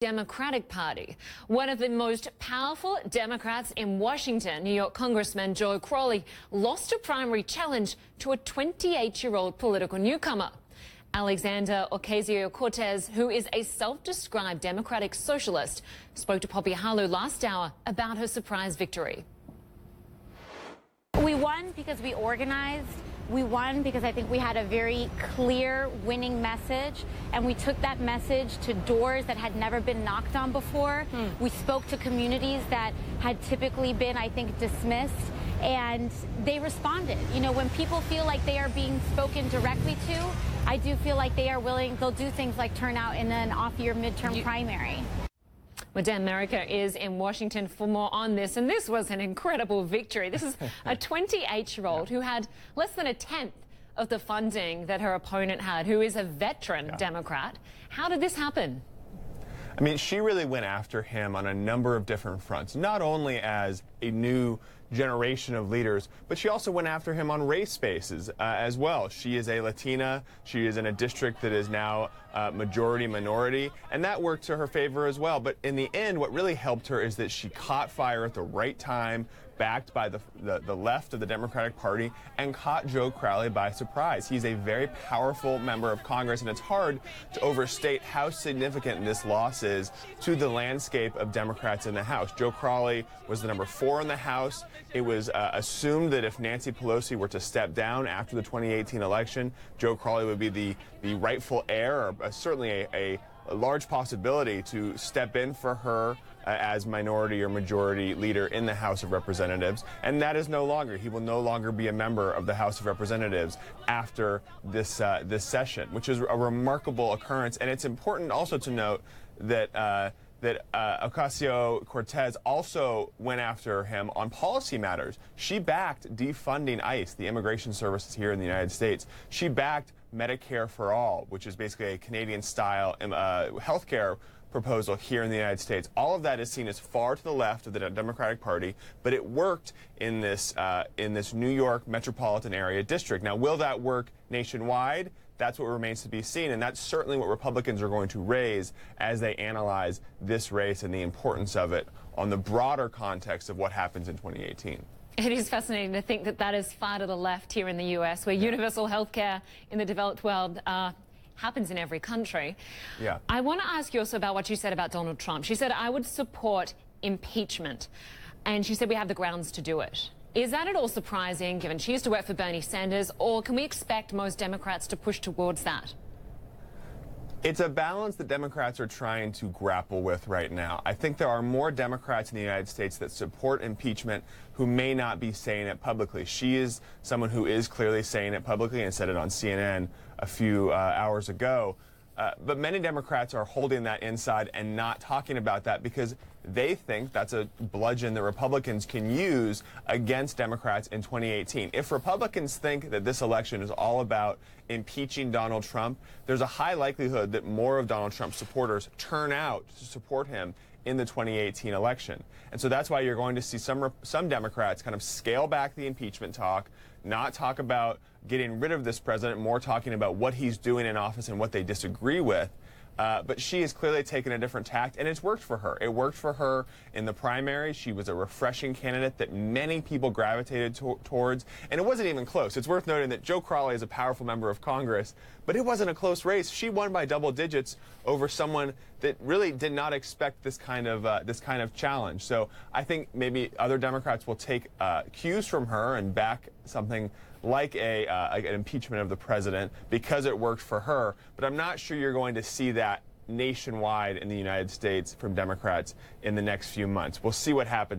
Democratic Party. One of the most powerful Democrats in Washington, New York Congressman Joe Crowley, lost a primary challenge to a 28-year-old political newcomer. Alexandria Ocasio-Cortez, who is a self-described Democratic Socialist, spoke to Poppy Harlow last hour about her surprise victory. We won because we organized. We won because I think we had a very clear winning message, and we took that message to doors that had never been knocked on before. We spoke to communities that had typically been, I think, dismissed, and they responded. You know, when people feel like they are being spoken directly to, I do feel like they are willing, they'll do things like turn out in an off-year midterm primary. Well, Dan America is in Washington for more on this, and this was an incredible victory. This is a 28-year-old who had less than a tenth of the funding that her opponent had, who is a veteran Democrat. How did this happen? I mean, she really went after him on a number of different fronts, not only as a new generation of leaders, but she also went after him on race spaces as well. She is a Latina. She is in a district that is now majority minority, and that worked to her favor as well. But in the end, what really helped her is that she caught fire at the right time, backed by the left of the Democratic Party, and caught Joe Crowley by surprise. He's a very powerful member of Congress, and it's hard to overstate how significant this loss is to the landscape of Democrats in the House. Joe Crowley was the number 4 in the House. It was assumed that if Nancy Pelosi were to step down after the 2018 election, Joe Crowley would be the rightful heir, or certainly a large possibility to step in for her as minority or majority leader in the House of Representatives. And that is no longer. He will no longer be a member of the House of Representatives after this session, which is a remarkable occurrence. And it's important also to note that Ocasio-Cortez also went after him on policy matters. She backed defunding ICE, the immigration services here in the United States. She backed Medicare for All, which is basically a Canadian-style health care proposal here in the United States. All of that is seen as far to the left of the Democratic Party, but it worked in this New York metropolitan area district. Now, will that work nationwide? That's what remains to be seen, and that's certainly what Republicans are going to raise as they analyze this race and the importance of it on the broader context of what happens in 2018. It is fascinating to think that that is far to the left here in the U.S., where universal health care in the developed world happens in every country. Yeah. I want to ask you also about what you said about Donald Trump. She said, I would support impeachment, and she said we have the grounds to do it. Is that at all surprising, given she used to work for Bernie Sanders, or can we expect most Democrats to push towards that? It's a balance that Democrats are trying to grapple with right now. I think there are more Democrats in the United States that support impeachment who may not be saying it publicly. She is someone who is clearly saying it publicly and said it on CNN a few hours ago. But many Democrats are holding that inside and not talking about that because they think that's a bludgeon that Republicans can use against Democrats in 2018. If Republicans think that this election is all about impeaching Donald Trump, there's a high likelihood that more of Donald Trump's supporters turn out to support him in the 2018 election. And so that's why you're going to see some Democrats kind of scale back the impeachment talk, not talk about getting rid of this president, more talking about what he's doing in office and what they disagree with. But she has clearly taken a different tact, and it's worked for her. It worked for her in the primary. She was a refreshing candidate that many people gravitated towards, and it wasn't even close. It's worth noting that Joe Crowley is a powerful member of Congress, but it wasn't a close race. She won by double digits over someone that really did not expect this kind of challenge. So I think maybe other Democrats will take cues from her and back something like an impeachment of the president because it worked for her. But I'm not sure you're going to see that nationwide in the United States from Democrats in the next few months. We'll see what happens.